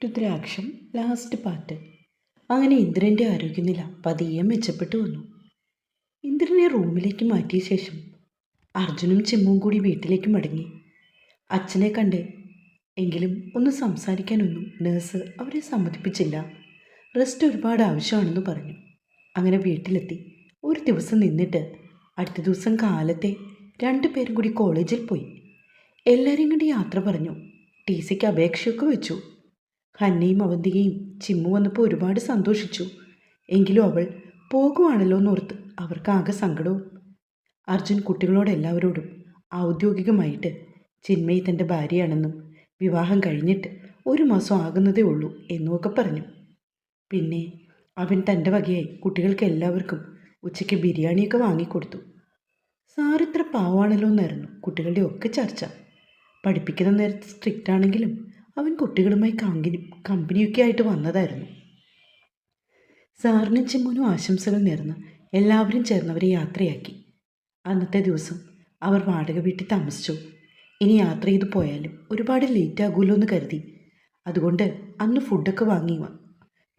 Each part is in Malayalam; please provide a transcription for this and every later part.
രുദ്രാക്ഷം ലാസ്റ്റ് പാർട്ട്. അങ്ങനെ ഇന്ദ്രൻ്റെ ആരോഗ്യനില പതിയെ മെച്ചപ്പെട്ടു വന്നു. ഇന്ദ്രനെ റൂമിലേക്ക് മാറ്റിയ ശേഷം അർജുനും ചിമ്മുവും കൂടി വീട്ടിലേക്ക് മടങ്ങി. അച്ഛനെ കണ്ട് എങ്കിലും ഒന്ന് സംസാരിക്കാനൊന്നും നേഴ്സ് അവരെ സമ്മതിപ്പിച്ചില്ല. റെസ്റ്റ് ഒരുപാട് ആവശ്യമാണെന്ന് പറഞ്ഞു. അങ്ങനെ വീട്ടിലെത്തി ഒരു ദിവസം നിന്നിട്ട് അടുത്ത ദിവസം കാലത്തെ രണ്ടുപേരും കൂടി കോളേജിൽ പോയി. എല്ലാവരെയും കണ്ട് യാത്ര പറഞ്ഞു. TCക്ക് അപേക്ഷയൊക്കെ വെച്ചു. ഹന്നയും അവന്തികയും ചിമ്മു വന്നപ്പോൾ ഒരുപാട് സന്തോഷിച്ചു. എങ്കിലും അവൾ പോകുവാണല്ലോ എന്നോർത്ത് അവർക്കാകെ സങ്കടവും. അർജുൻ കുട്ടികളോട് എല്ലാവരോടും ഔദ്യോഗികമായിട്ട് ചിന്മയി തൻ്റെ ഭാര്യയാണെന്നും വിവാഹം കഴിഞ്ഞിട്ട് 1 മാസം ആകുന്നതേ ഉള്ളൂ എന്നുമൊക്കെ പറഞ്ഞു. പിന്നെ അവൻ തൻ്റെ വകയായി കുട്ടികൾക്ക് എല്ലാവർക്കും ഉച്ചയ്ക്ക് ബിരിയാണിയൊക്കെ വാങ്ങിക്കൊടുത്തു. സാറിത്ര പാവാണല്ലോ എന്നായിരുന്നു കുട്ടികളുടെ ഒക്കെ ചർച്ച. പഠിപ്പിക്കുന്ന നേരത്ത് സ്ട്രിക്റ്റ് ആണെങ്കിലും അവൻ കുട്ടികളുമായി കമ്പനിയൊക്കെ ആയിട്ട് വന്നതായിരുന്നു. സാറിനും ചിമ്മുനും ആശംസകൾ നേർന്ന് എല്ലാവരും ചേർന്നവരെ യാത്രയാക്കി. അന്നത്തെ ദിവസം അവർ വാടക വീട്ടിൽ താമസിച്ചു. ഇനി യാത്ര ചെയ്തു പോയാലും ഒരുപാട് ലേറ്റ് ആകുമല്ലോ എന്ന് കരുതി. അതുകൊണ്ട് അന്ന് ഫുഡൊക്കെ വാങ്ങി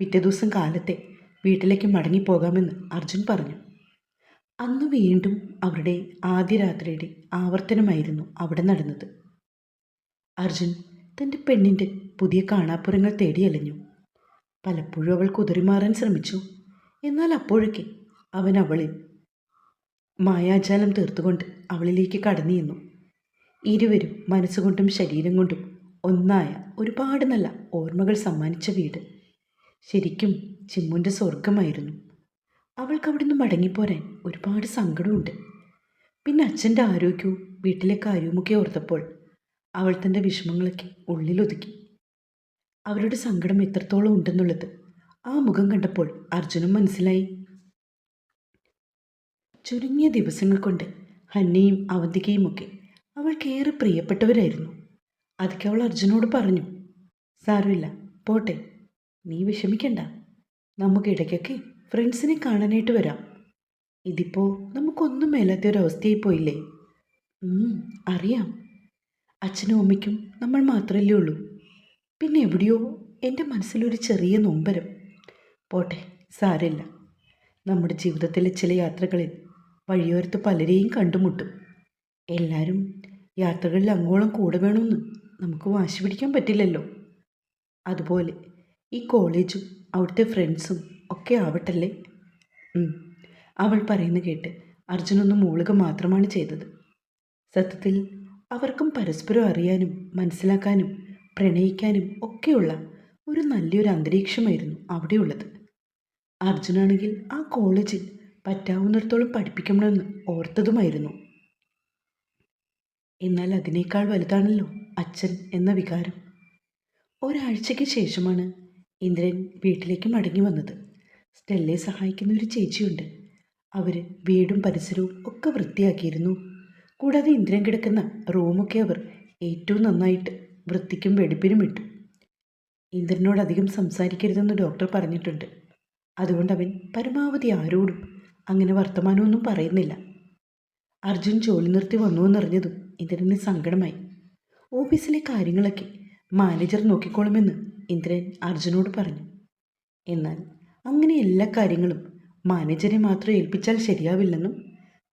പിറ്റേ ദിവസം കാലത്തെ വീട്ടിലേക്ക് മടങ്ങിപ്പോകാമെന്ന് അർജുൻ പറഞ്ഞു. അന്ന് വീണ്ടും അവരുടെ ആദ്യ രാത്രിയുടെ ആവർത്തനമായിരുന്നു അവിടെ നടന്നത്. അർജുൻ തൻ്റെ പെണ്ണിൻ്റെ പുതിയ കാണാപ്പുറങ്ങൾ തേടിയലഞ്ഞു. പലപ്പോഴും അവൾ കുതറിമാറാൻ ശ്രമിച്ചു. എന്നാൽ അപ്പോഴൊക്കെ അവൻ അവളിൽ മായാജാലം തീർത്തുകൊണ്ട് അവളിലേക്ക് കടന്നു ചെന്നു. ഇരുവരും മനസ്സുകൊണ്ടും ശരീരം കൊണ്ടും ഒന്നായ ഒരുപാട് നല്ല ഓർമ്മകൾ സമ്മാനിച്ച വീട് ശരിക്കും ചിമ്മുൻ്റെ സ്വർഗമായിരുന്നു. അവൾക്ക് അവിടുന്ന് മടങ്ങിപ്പോരാൻ ഒരുപാട് സങ്കടമുണ്ട്. പിന്നെ അച്ഛൻ്റെ ആരോഗ്യവും വീട്ടിലെ കാര്യവുമൊക്കെ ഓർത്തപ്പോൾ അവൾ തൻ്റെ വിഷമങ്ങളൊക്കെ ഉള്ളിലൊതുക്കി. അവരുടെ സങ്കടം എത്രത്തോളം ഉണ്ടെന്നുള്ളത് ആ മുഖം കണ്ടപ്പോൾ അർജുനും മനസ്സിലായി. ചുരുങ്ങിയ ദിവസങ്ങൾ കൊണ്ട് ഹന്നയും അവന്തികയുമൊക്കെ അവൾക്കേറെ പ്രിയപ്പെട്ടവരായിരുന്നു. അതൊക്കെ അവൾ അർജുനോട് പറഞ്ഞു. സാരമില്ല, പോട്ടെ, നീ വിഷമിക്കണ്ട. നമുക്ക് ഇടയ്ക്കൊക്കെ ഫ്രണ്ട്സിനെ കാണാനായിട്ട് വരാം. ഇതിപ്പോൾ നമുക്കൊന്നും മേലാത്ത ഒരവസ്ഥയായി പോയില്ലേ? അറിയാം. അച്ഛനും അമ്മയ്ക്കും നമ്മൾ മാത്രമല്ലേ ഉള്ളൂ. പിന്നെ എവിടെയോ എൻ്റെ മനസ്സിലൊരു ചെറിയ നൊമ്പരം. പോട്ടെ, സാരമില്ല. നമ്മുടെ ജീവിതത്തിലെ ചില യാത്രകളിൽ വഴിയോരത്ത് പലരെയും കണ്ടുമുട്ടും. എല്ലാവരും യാത്രകളിൽ അങ്ങോളം കൂടെ വേണമെന്ന് നമുക്ക് വാശി പിടിക്കാൻ പറ്റില്ലല്ലോ. അതുപോലെ ഈ കോളേജും അവിടുത്തെ ഫ്രണ്ട്സും ഒക്കെ ആവട്ടല്ലേ. അവൾ പറയുന്ന കേട്ട് അർജുനൊന്ന് മൂളുക മാത്രമാണ് ചെയ്തത്. സത്യത്തിൽ അവർക്കും പരസ്പരം അറിയാനും മനസ്സിലാക്കാനും പ്രണയിക്കാനും ഒക്കെയുള്ള ഒരു നല്ലൊരു അന്തരീക്ഷമായിരുന്നു അവിടെയുള്ളത്. അർജുനാണെങ്കിൽ ആ കോളേജിൽ പറ്റാവുന്നിടത്തോളം പഠിപ്പിക്കണമെന്ന് ഓർത്തതുമായിരുന്നു. എന്നാൽ അതിനേക്കാൾ വലുതാണല്ലോ അച്ഛൻ എന്ന വികാരം. ഒരാഴ്ചയ്ക്ക് ശേഷമാണ് ഇന്ദ്രൻ വീട്ടിലേക്ക് മടങ്ങി വന്നത്. സ്റ്റെല്ലയെ സഹായിക്കുന്ന ഒരു ചേച്ചിയുണ്ട്. അവർ വീടും പരിസരവും ഒക്കെ വൃത്തിയാക്കിയിരുന്നു. കൂടാതെ ഇന്ദ്രൻ കിടക്കുന്ന റൂമൊക്കെ അവർ ഏറ്റവും നന്നായിട്ട് വൃത്തിക്കും വെടിപ്പിനും ഇട്ടു. ഇന്ദ്രനോട് അധികം സംസാരിക്കരുതെന്ന് ഡോക്ടർ പറഞ്ഞിട്ടുണ്ട്. അതുകൊണ്ട് അവൻ പരമാവധി ആരോടും അങ്ങനെ വർത്തമാനമൊന്നും പറയുന്നില്ല. അർജുൻ ജോലി നിർത്തി വന്നുവെന്നറിഞ്ഞതും ഇന്ദ്രന് സങ്കടമായി. ഓഫീസിലെ കാര്യങ്ങളൊക്കെ മാനേജർ നോക്കിക്കോളുമെന്ന് ഇന്ദ്രൻ അർജുനോട് പറഞ്ഞു. എന്നാൽ അങ്ങനെ എല്ലാ കാര്യങ്ങളും മാനേജരെ മാത്രം ഏൽപ്പിച്ചാൽ ശരിയാവില്ലെന്നും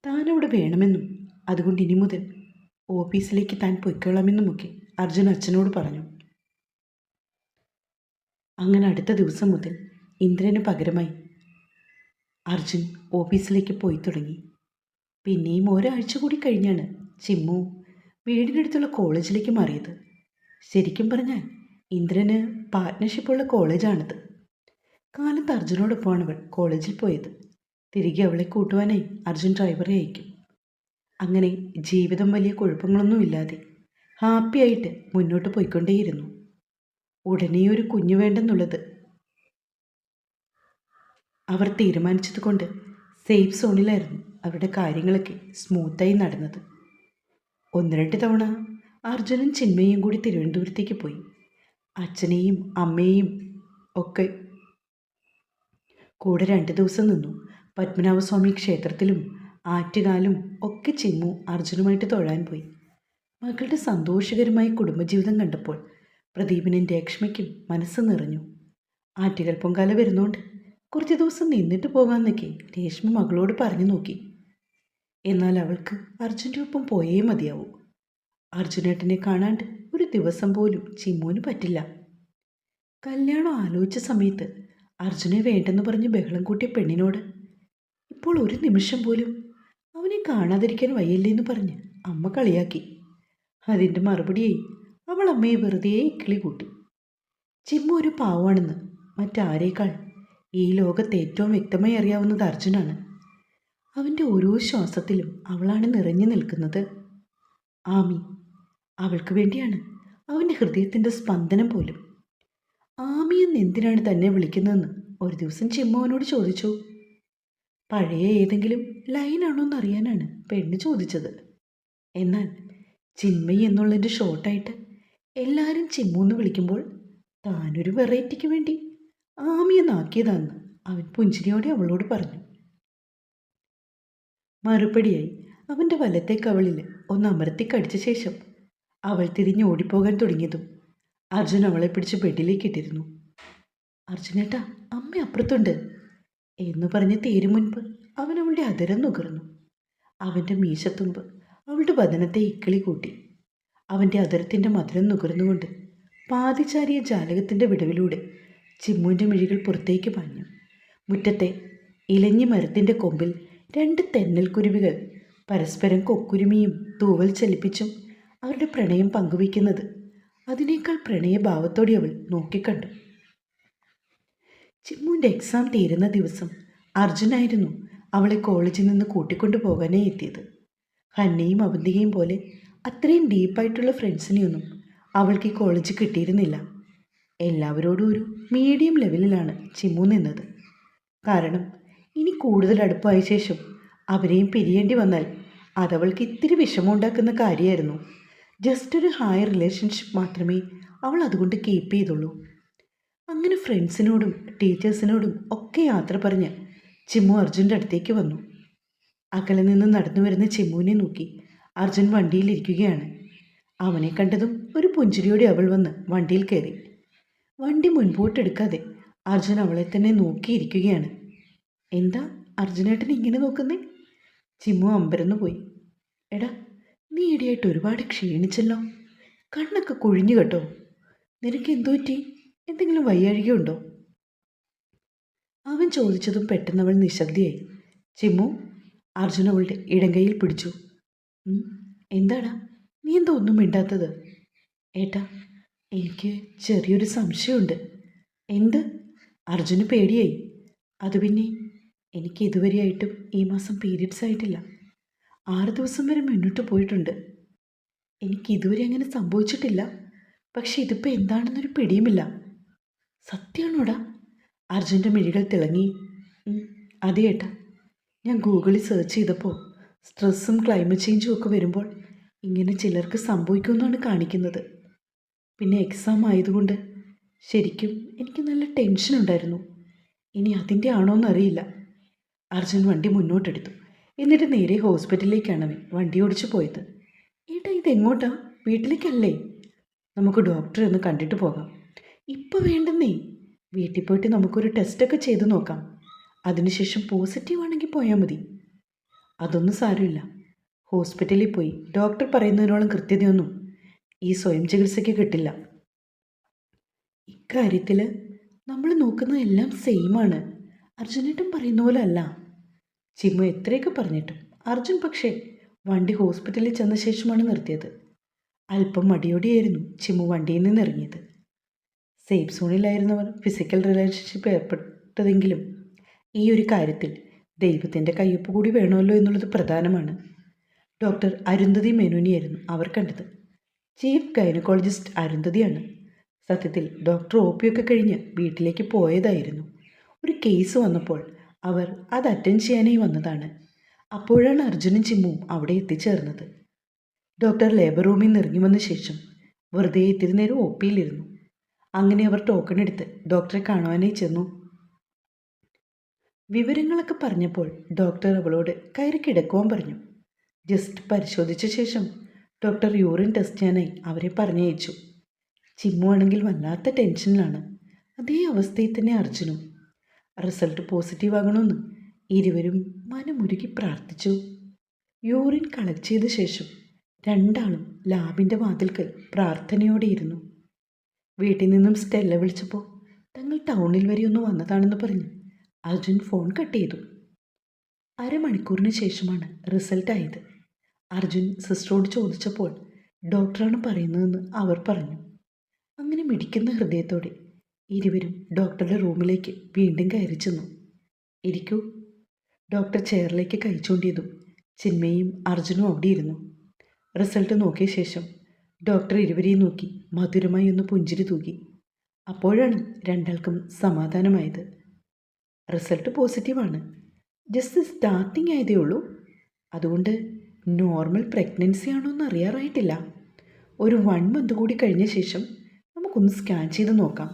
താനവിടെ വേണമെന്നും അതുകൊണ്ട് ഇനി മുതൽ ഓഫീസിലേക്ക് താൻ പൊയ്ക്കൊള്ളാമെന്നുമൊക്കെ അർജുൻ അച്ഛനോട് പറഞ്ഞു. അങ്ങനെ അടുത്ത ദിവസം മുതൽ ഇന്ദ്രന് പകരമായി അർജുൻ ഓഫീസിലേക്ക് പോയി തുടങ്ങി. പിന്നെയും ഒരാഴ്ച കൂടി കഴിഞ്ഞാണ് ചിമ്മു വീടിനടുത്തുള്ള കോളേജിലേക്ക് മാറിയത്. ശരിക്കും പറഞ്ഞാൽ ഇന്ദ്രന് പാർട്ട്ണർഷിപ്പുള്ള കോളേജാണിത്. കാലത്ത് അർജുനോടൊപ്പമാണ് അവൾ കോളേജിൽ പോയത്. തിരികെ അവളെ കൂട്ടുവാനായി അർജുൻ ഡ്രൈവറെ അയക്കും. അങ്ങനെ ജീവിതം വലിയ കുഴപ്പങ്ങളൊന്നുമില്ലാതെ ഹാപ്പിയായിട്ട് മുന്നോട്ട് പോയിക്കൊണ്ടേയിരുന്നു. ഉടനെ ഒരു കുഞ്ഞു വേണ്ടെന്നുള്ളത് അവർ തീരുമാനിച്ചതുകൊണ്ട് സേഫ് സോണിലായിരുന്നു അവരുടെ കാര്യങ്ങളൊക്കെ സ്മൂത്തായി നടന്നത്. 1-2 തവണ അർജുനും ചിന്മയും കൂടി തിരുവനന്തപുരത്തേക്ക് പോയി. അച്ഛനെയും അമ്മയെയും ഒക്കെ കൂടെ 2 ദിവസം നിന്നു. പത്മനാഭസ്വാമി ക്ഷേത്രത്തിലും ആറ്റുകാലും ഒക്കെ ചിമ്മു അർജുനുമായിട്ട് തൊഴാൻ പോയി. മകളുടെ സന്തോഷകരമായ കുടുംബജീവിതം കണ്ടപ്പോൾ പ്രദീപിനും രേഷ്മയ്ക്കും മനസ്സ് നിറഞ്ഞു. ആറ്റുകൽ പൊങ്കാല വരുന്നോണ്ട് കുറച്ച് ദിവസം നിന്നിട്ട് പോകാമെന്നൊക്കെ രേഷ്മ മകളോട് പറഞ്ഞു നോക്കി. എന്നാൽ അവൾക്ക് അർജുൻ്റെ ഒപ്പം പോയേ മതിയാവൂ. അർജുനേട്ടനെ കാണാണ്ട് ഒരു ദിവസം പോലും ചിമ്മുവിന് പറ്റില്ല. കല്യാണം ആലോചിച്ച സമയത്ത് അർജുനെ വേണ്ടെന്ന് പറഞ്ഞ് ബഹളം കൂട്ടിയ പെണ്ണിനോട് ഇപ്പോൾ ഒരു നിമിഷം പോലും അവനെ കാണാതിരിക്കാൻ വയ്യല്ലേന്ന് പറഞ്ഞ് അമ്മ കളിയാക്കി. അതിൻ്റെ മറുപടിയായി അവൾ അമ്മയെ വെറുതെ ഇക്കിളി കൂട്ടി. ചിമ്മു ഒരു പാവമാണെന്ന് മറ്റാരേക്കാൾ ഈ ലോകത്ത് ഏറ്റവും വ്യക്തമായി അറിയാവുന്നത് അർജുനാണ്. അവൻ്റെ ഓരോ ശ്വാസത്തിലും അവളാണ് നിറഞ്ഞു നിൽക്കുന്നത്. ആമി, അവൾക്ക് വേണ്ടിയാണ് അവൻ്റെ ഹൃദയത്തിൻ്റെ സ്പന്ദനം പോലും. ആമി എന്ന് എന്തിനാണ് തന്നെ വിളിക്കുന്നതെന്ന് ഒരു ദിവസം ചിമ്മു അവനോട് ചോദിച്ചു. പഴയ ഏതെങ്കിലും ലൈനാണോ എന്നറിയാനാണ് പെണ്ണ് ചോദിച്ചത്. എന്നാൽ ചിന്മയി എന്നുള്ളതിൻ്റെ ഷോർട്ടായിട്ട് എല്ലാവരും ചിമ്മു എന്ന് വിളിക്കുമ്പോൾ താനൊരു വെറൈറ്റിക്ക് വേണ്ടി ആമി എന്നാക്കിയതാണെന്ന് അവൻ പുഞ്ചിരിയോടെ അവളോട് പറഞ്ഞു. മറുപടിയായി അവൻ്റെ വലത്തെ കവളിൽ ഒന്ന് അമർത്തി കടിച്ച ശേഷം അവൾ തിരിഞ്ഞ് ഓടിപ്പോകാൻ തുടങ്ങിയതും അർജുൻ അവളെ പിടിച്ച് ബെഡിലേക്ക് ഇട്ടിരുന്നു. അർജുനേട്ടാ, അമ്മ അപ്പുറത്തുണ്ട് എന്ന് പറഞ്ഞ് തീരും മുൻപ് അവൻ അവളുടെ അതിരം നുകർന്നു. അവൻ്റെ മീശത്തുമ്പ് അവളുടെ വദനത്തെ ഇക്കിളി കൂട്ടി. അവൻ്റെ അതിരത്തിൻ്റെ മധുരം നുകർന്നുകൊണ്ട് പാതിചാരിയ ജാലകത്തിൻ്റെ വിടവിലൂടെ ചിമ്മുവിൻ്റെ മിഴികൾ പുറത്തേക്ക് പാഞ്ഞു. മുറ്റത്തെ ഇലഞ്ഞി മരത്തിൻ്റെ കൊമ്പിൽ 2 തെന്നൽക്കുരുവികൾ പരസ്പരം കൊക്കുരുമിയും തൂവൽ ചലിപ്പിച്ചും അവരുടെ പ്രണയം പങ്കുവയ്ക്കുന്നത് അതിനേക്കാൾ പ്രണയഭാവത്തോടെ അവൾ നോക്കിക്കണ്ടു. ചിമ്മുവിൻ്റെ എക്സാം തീരുന്ന ദിവസം അർജുനായിരുന്നു അവളെ കോളേജിൽ നിന്ന് കൂട്ടിക്കൊണ്ടു പോകാനായി എത്തിയത്. ഹന്നയും അവന്തികയും പോലെ അത്രയും ഡീപ്പായിട്ടുള്ള ഫ്രണ്ട്സിനെയൊന്നും അവൾക്ക് ഈ കോളേജ് കിട്ടിയിരുന്നില്ല. എല്ലാവരോടും ഒരു മീഡിയം ലെവലിലാണ് ചിമ്മു നിന്നത്. കാരണം ഇനി കൂടുതൽ അടുപ്പായ ശേഷം അവരെയും പിരിയേണ്ടി വന്നാൽ അതവൾക്ക് ഇത്തിരി വിഷമമുണ്ടാക്കുന്ന കാര്യമായിരുന്നു. ജസ്റ്റ് ഒരു ഹായ് റിലേഷൻഷിപ്പ് മാത്രമേ അവൾ അതുകൊണ്ട് കീപ്പ് ചെയ്തുള്ളൂ. അങ്ങനെ ഫ്രണ്ട്സിനോടും ടീച്ചേഴ്സിനോടും ഒക്കെ യാത്ര പറഞ്ഞ് ചിമ്മു അർജുൻ്റെ അടുത്തേക്ക് വന്നു. അകലെ നിന്ന് നടന്നു വരുന്ന ചിമ്മുവിനെ നോക്കി അർജുൻ വണ്ടിയിലിരിക്കുകയാണ്. അവനെ കണ്ടതും ഒരു പുഞ്ചിരിയോടെ അവൾ വന്ന് വണ്ടിയിൽ കയറി. വണ്ടി മുൻപോട്ടെടുക്കാതെ അർജുൻ അവളെ തന്നെ നോക്കിയിരിക്കുകയാണ്. എന്താ അർജുനേട്ടൻ ഇങ്ങനെ നോക്കുന്നേ? ചിമ്മു അമ്പരന്നു പോയി. എടാ, നീ ഇടയായിട്ട് ഒരുപാട് ക്ഷീണിച്ചല്ലോ, കണ്ണൊക്കെ കുഴിഞ്ഞു കേട്ടോ. നിനക്ക് എന്തു പറ്റി? എന്തെങ്കിലും വയ്യാഴികയുണ്ടോ? അവൻ ചോദിച്ചതും പെട്ടെന്ന് അവൾ നിശബ്ദയായി. ചിമ്മു അർജുൻ അവളുടെ ഇടങ്കയിൽ പിടിച്ചു. എന്താടാ, നീ എന്താ ഒന്നും മിണ്ടാത്തത്? ഏട്ടാ, എനിക്ക് ചെറിയൊരു സംശയമുണ്ട്. എന്ത്? അർജുന് പേടിയായി. അത് പിന്നെ എനിക്ക് ഇതുവരെയായിട്ടും ഈ മാസം പീരിയഡ്സ് ആയിട്ടില്ല. 6 ദിവസം വരെ മുന്നോട്ട് പോയിട്ടുണ്ട്. എനിക്കിതുവരെ അങ്ങനെ സംഭവിച്ചിട്ടില്ല. പക്ഷെ ഇതിപ്പോൾ എന്താണെന്നൊരു പിടിയുമില്ല. സത്യമാണോടാ? അർജുൻ്റെ മിഴികൾ തിളങ്ങി. അതെ ഏട്ടാ, ഞാൻ ഗൂഗിളിൽ സെർച്ച് ചെയ്തപ്പോൾ സ്ട്രെസ്സും ക്ലൈമറ്റ് ചേഞ്ചും ഒക്കെ വരുമ്പോൾ ഇങ്ങനെ ചിലർക്ക് സംഭവിക്കുമെന്നാണ് കാണിക്കുന്നത്. പിന്നെ എക്സാം ആയതുകൊണ്ട് ശരിക്കും എനിക്ക് നല്ല ടെൻഷനുണ്ടായിരുന്നു. ഇനി അതിൻ്റെ ആണോയെന്നറിയില്ല. അർജുൻ വണ്ടി മുന്നോട്ടെടുത്തു. എന്നിട്ട് നേരെ ഹോസ്പിറ്റലിലേക്കാണ് അവൻ വണ്ടി ഓടിച്ചു പോയത്. ഏട്ടാ, ഇതെങ്ങോട്ടാ? വീട്ടിലേക്കല്ലേ? നമുക്ക് ഡോക്ടറെ ഒന്ന് കണ്ടിട്ട് പോകാം. ഇപ്പോൾ വേണ്ടെന്നേ. വീട്ടിൽ പോയിട്ട് നമുക്കൊരു ടെസ്റ്റൊക്കെ ചെയ്ത് നോക്കാം. അതിനുശേഷം പോസിറ്റീവ് ആണെങ്കിൽ പോയാൽ മതി. അതൊന്നും സാരമില്ല. ഹോസ്പിറ്റലിൽ പോയി ഡോക്ടർ പറയുന്നതിനോളം കൃത്യതയൊന്നും ഈ സ്വയം ചികിത്സയ്ക്ക് കിട്ടില്ല. ഇക്കാര്യത്തിൽ നമ്മൾ നോക്കുന്നത് എല്ലാം സെയിമാണ്. അർജുനേട്ടൻ പറയുന്ന പോലെ അല്ല. ചിമ്മു എത്രയൊക്കെ പറഞ്ഞിട്ടും അർജുൻ പക്ഷേ വണ്ടി ഹോസ്പിറ്റലിൽ ചെന്ന ശേഷമാണ് നിർത്തിയത്. അല്പം മടിയോടെയായിരുന്നു ചിമ്മു വണ്ടിയിൽ നിന്ന് ഇറങ്ങിയത്. സേഫ് സോണിലായിരുന്നവർ ഫിസിക്കൽ റിലേഷൻഷിപ്പ് ഏർപ്പെട്ടതെങ്കിലും ഈ ഒരു കാര്യത്തിൽ ദൈവത്തിൻ്റെ കയ്യൊപ്പ് കൂടി വേണമല്ലോ എന്നുള്ളത് പ്രധാനമാണ്. ഡോക്ടർ അരുന്ധതി മേനോനിയായിരുന്നു അവർ കണ്ടത്. ചീഫ് ഗൈനക്കോളജിസ്റ്റ് അരുന്ധതിയാണ്. സത്യത്തിൽ ഡോക്ടർ ഒ പി ഒക്കെ കഴിഞ്ഞ് വീട്ടിലേക്ക് പോയതായിരുന്നു. ഒരു കേസ് വന്നപ്പോൾ അവർ അത് അറ്റൻഡ് ചെയ്യാനായി വന്നതാണ്. അപ്പോഴാണ് അർജുനും ചിമ്മുവും അവിടെ എത്തിച്ചേർന്നത്. ഡോക്ടർ ലേബർ റൂമിൽ നിന്ന് ഇറങ്ങി വന്ന ശേഷം വെറുതെ ഇത്തിരി നേരം ഒ പിയിലിരുന്നു. അങ്ങനെ അവർ ടോക്കൺ എടുത്ത് ഡോക്ടറെ കാണുവാനായി ചെന്നു. വിവരങ്ങളൊക്കെ പറഞ്ഞപ്പോൾ ഡോക്ടർ അവളോട് കയറി കിടക്കുവാൻ പറഞ്ഞു. ജസ്റ്റ് പരിശോധിച്ച ശേഷം ഡോക്ടർ യൂറിൻ ടെസ്റ്റ് ചെയ്യാനായി അവരെ പറഞ്ഞയച്ചു. ചിമ്മു ആണെങ്കിൽ വല്ലാത്ത ടെൻഷനിലാണ്. അതേ അവസ്ഥയിൽ തന്നെ അർജുനും. റിസൾട്ട് പോസിറ്റീവ് ആകണമെന്ന് ഇരുവരും മനമുരുകി പ്രാർത്ഥിച്ചു. യൂറിൻ കളക്ട് ചെയ്ത ശേഷം രണ്ടാളും ലാബിൻ്റെ വാതിൽക്കൽ പ്രാർത്ഥനയോടെ ഇരുന്നു. വീട്ടിൽ നിന്നും സ്റ്റെല്ല വിളിച്ചപ്പോൾ തങ്ങൾ ടൗണിൽ വരെ ഒന്ന് വന്നതാണെന്ന് പറഞ്ഞ് അർജുൻ ഫോൺ കട്ട് ചെയ്തു. അരമണിക്കൂറിന് ശേഷമാണ് റിസൾട്ട് ആയത്. അർജുൻ സിസ്റ്ററോട് ചോദിച്ചപ്പോൾ ഡോക്ടറാണ് പറയുന്നതെന്ന് അവർ പറഞ്ഞു. അങ്ങനെ മിടിക്കുന്ന ഹൃദയത്തോടെ ഇരുവരും ഡോക്ടറുടെ റൂമിലേക്ക് വീണ്ടും കയറി ചെന്നു. ഇരിക്കൂ. ഡോക്ടർ ചെയറിലേക്ക് കൈ ചൂണ്ടിയതും ചിന്മയും അർജുനും അവിടെ ഇരുന്നു. റിസൾട്ട് നോക്കിയ ശേഷം ഡോക്ടർ ഇരുവരെയും നോക്കി മധുരമായി ഒന്ന് പുഞ്ചിരി തൂകി. അപ്പോഴാണ് രണ്ടാൾക്കും സമാധാനമായത്. റിസൾട്ട് പോസിറ്റീവാണ്. ജസ്റ്റ് സ്റ്റാർട്ടിങ് ആയതേ ഉള്ളൂ. അതുകൊണ്ട് നോർമൽ പ്രഗ്നൻസി ആണോ എന്ന് അറിയാറായിട്ടില്ല. ഒരു 1 മന്ത് കൂടി കഴിഞ്ഞ ശേഷം നമുക്കൊന്ന് സ്കാൻ ചെയ്ത് നോക്കാം.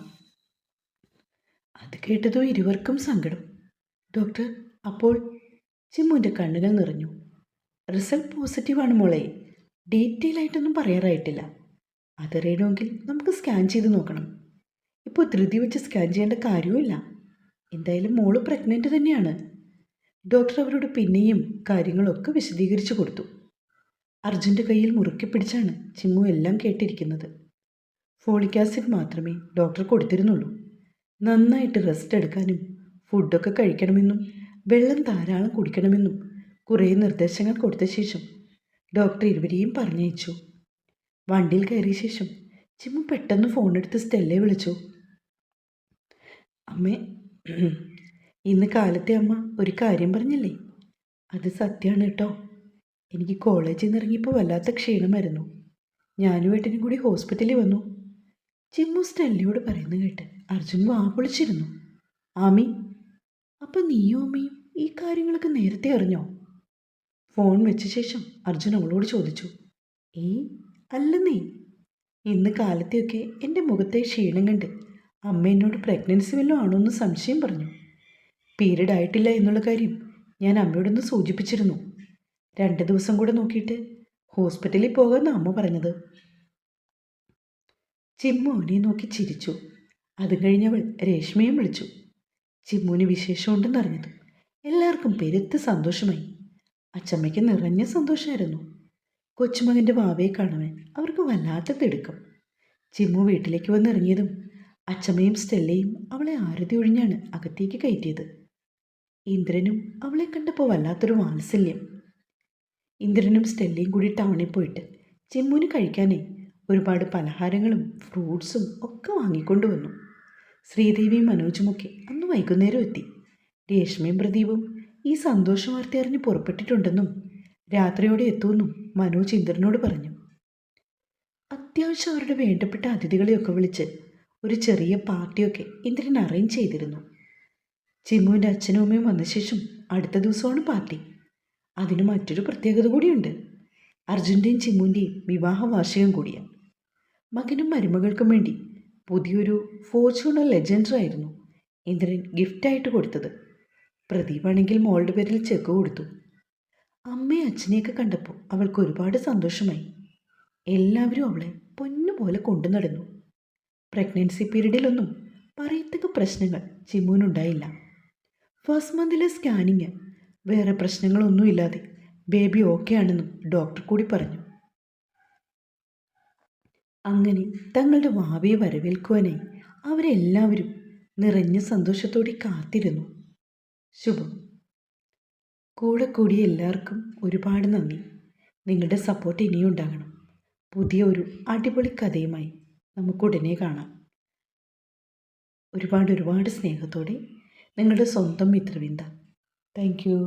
അത് കേട്ടതോ ഇരുവർക്കും സങ്കടം. ഡോക്ടർ, അപ്പോൾ? ചിമ്മുവിൻ്റെ കണ്ണുകൾ നിറഞ്ഞു. റിസൾട്ട് പോസിറ്റീവാണ് മോളെ. ഡീറ്റെയിൽ ആയിട്ടൊന്നും പറയാറായിട്ടില്ല. അതറിയണമെങ്കിൽ നമുക്ക് സ്കാൻ ചെയ്ത് നോക്കണം. ഇപ്പോൾ ധൃതി വെച്ച് സ്കാൻ ചെയ്യേണ്ട കാര്യവുമില്ല. എന്തായാലും മോള് പ്രഗ്നൻ്റ് തന്നെയാണ്. ഡോക്ടർ അവരോട് പിന്നെയും കാര്യങ്ങളൊക്കെ വിശദീകരിച്ചു കൊടുത്തു. അർജുൻ്റെ കയ്യിൽ മുറുക്കി പിടിച്ചാണ് ചിമ്മു എല്ലാം കേട്ടിരിക്കുന്നത്. ഫോളിക് ആസിഡ് മാത്രമേ ഡോക്ടർ കൊടുത്തിരുന്നുള്ളൂ. നന്നായിട്ട് റെസ്റ്റ് എടുക്കാനും ഫുഡൊക്കെ കഴിക്കണമെന്നും വെള്ളം ധാരാളം കുടിക്കണമെന്നും കുറേ നിർദ്ദേശങ്ങൾ കൊടുത്ത ശേഷം ഡോക്ടർ ഇരുവരെയും പറഞ്ഞയച്ചു. വണ്ടിയിൽ കയറിയ ശേഷം ചിമ്മു പെട്ടെന്ന് ഫോണെടുത്ത് സ്റ്റെല്ലയെ വിളിച്ചു. അമ്മേ, ഇന്ന് കാലത്തെ അമ്മ ഒരു കാര്യം പറഞ്ഞില്ലേ, അത് സത്യമാണ് കേട്ടോ. എനിക്ക് കോളേജിൽ നിന്ന് ഇറങ്ങിയപ്പോൾ വല്ലാത്ത ക്ഷീണമായിരുന്നു. ഞാനും ഏട്ടനും കൂടി ഹോസ്പിറ്റലിൽ വന്നു. ചിമ്മു സ്റ്റെല്ലയോട് പറയുന്നത് കേട്ട് അർജുൻ വാ പൊളിച്ചിരുന്നു. ആമി, അപ്പം നീയും അമ്മയും ഈ കാര്യങ്ങളൊക്കെ നേരത്തെ അറിഞ്ഞോ? ഫോൺ വെച്ച ശേഷം അർജുൻ അവളോട് ചോദിച്ചു. അല്ലെന്നേ, ഇന്ന് കാലത്തെയൊക്കെ എൻ്റെ മുഖത്തെ ക്ഷീണം കണ്ട് അമ്മ എന്നോട് പ്രഗ്നൻസി വല്ലതും ആണോ എന്ന് സംശയം പറഞ്ഞു. പീരീഡ് ആയിട്ടില്ല എന്നുള്ള കാര്യം ഞാൻ അമ്മയോടൊന്ന് സൂചിപ്പിച്ചിരുന്നു. 2 ദിവസം കൂടെ നോക്കിയിട്ട് ഹോസ്പിറ്റലിൽ പോകാമെന്ന് അമ്മ പറഞ്ഞത്. ചിമ്മു അവനെ നോക്കി ചിരിച്ചു. അതും കഴിഞ്ഞവൾ രേഷ്മയും വിളിച്ചു. ചിമ്മുവിന് വിശേഷമുണ്ടെന്ന് അറിഞ്ഞത് എല്ലാവർക്കും പെരുത്ത് സന്തോഷമായി. അച്ചമ്മയ്ക്ക് നിറഞ്ഞ സന്തോഷമായിരുന്നു. കൊച്ചുമകൻ്റെ വാവയെ കാണുവാൻ അവർക്ക് വല്ലാത്ത തിടുക്കം. ചിമ്മു വീട്ടിലേക്ക് വന്നിറങ്ങിയതും അച്ചമ്മയും സ്റ്റെല്ലയും അവളെ ആരതി ഒഴിഞ്ഞാണ് അകത്തേക്ക് കയറ്റിയത്. ഇന്ദ്രനും അവളെ കണ്ടപ്പോൾ വല്ലാത്തൊരു വാത്സല്യം. ഇന്ദ്രനും സ്റ്റെല്ലയും കൂടി ടൗണിൽ പോയിട്ട് ചിമ്മുവിന് കഴിക്കാനേ ഒരുപാട് പലഹാരങ്ങളും ഫ്രൂട്ട്സും ഒക്കെ വാങ്ങിക്കൊണ്ടുവന്നു. ശ്രീദേവിയും മനോജുമൊക്കെ അന്ന് വൈകുന്നേരം എത്തി. രേഷ്മയും പ്രദീപും ഈ സന്തോഷ വാർത്ത അറിഞ്ഞ് പുറപ്പെട്ടിട്ടുണ്ടെന്നും രാത്രിയോടെ എത്തുമെന്നും മനോജ് ഇന്ദ്രനോട് പറഞ്ഞു. അത്യാവശ്യം അവരുടെ വേണ്ടപ്പെട്ട അതിഥികളെയൊക്കെ വിളിച്ച് ഒരു ചെറിയ പാർട്ടിയൊക്കെ ഇന്ദ്രൻ അറേഞ്ച് ചെയ്തിരുന്നു. ചിമ്മുവിൻ്റെ അച്ഛനും അമ്മയും വന്ന ശേഷം അടുത്ത ദിവസമാണ് പാർട്ടി. അതിന് മറ്റൊരു പ്രത്യേകത കൂടിയുണ്ട്. അർജുൻ്റെയും ചിമ്മുവിൻ്റെയും വിവാഹ വാർഷികം കൂടിയാണ്. മകനും മരുമകൾക്കും വേണ്ടി പുതിയൊരു ഫോർച്യൂണർ ലെജൻഡറായിരുന്നു ഇന്ദ്രൻ ഗിഫ്റ്റായിട്ട് കൊടുത്തത്. പ്രദീപാണെങ്കിൽ മോളുടെ പേരിൽ ചെക്ക് കൊടുത്തു. അമ്മയും അച്ഛനെയൊക്കെ കണ്ടപ്പോൾ അവൾക്ക് ഒരുപാട് സന്തോഷമായി. എല്ലാവരും അവളെ പൊന്നുപോലെ കൊണ്ടു നടന്നു. പ്രഗ്നൻസി പീരീഡിലൊന്നും പറയത്തക്ക പ്രശ്നങ്ങൾ ചിമ്മുവിനുണ്ടായില്ല. ഫസ്റ്റ് മന്തിലെ സ്കാനിങ് വേറെ പ്രശ്നങ്ങളൊന്നുമില്ലാതെ ബേബി ഓക്കെ ആണെന്നും ഡോക്ടർ കൂടി പറഞ്ഞു. അങ്ങനെ തങ്ങളുടെ വാവയെ വരവേൽക്കുവാനായി അവരെല്ലാവരും നിറഞ്ഞ സന്തോഷത്തോടെ കാത്തിരുന്നു. ശുഭം. കൂടെ കൂടിയ എല്ലാവർക്കും ഒരുപാട് നന്ദി. നിങ്ങളുടെ സപ്പോർട്ട് ഇനിയും ഉണ്ടാകണം. പുതിയ ഒരു അടിപൊളി കഥയുമായി നമുക്കുടനെ കാണാം. ഒരുപാട് സ്നേഹത്തോടെ നിങ്ങളുടെ സ്വന്തം മിത്രവിന്ദ. Thank you.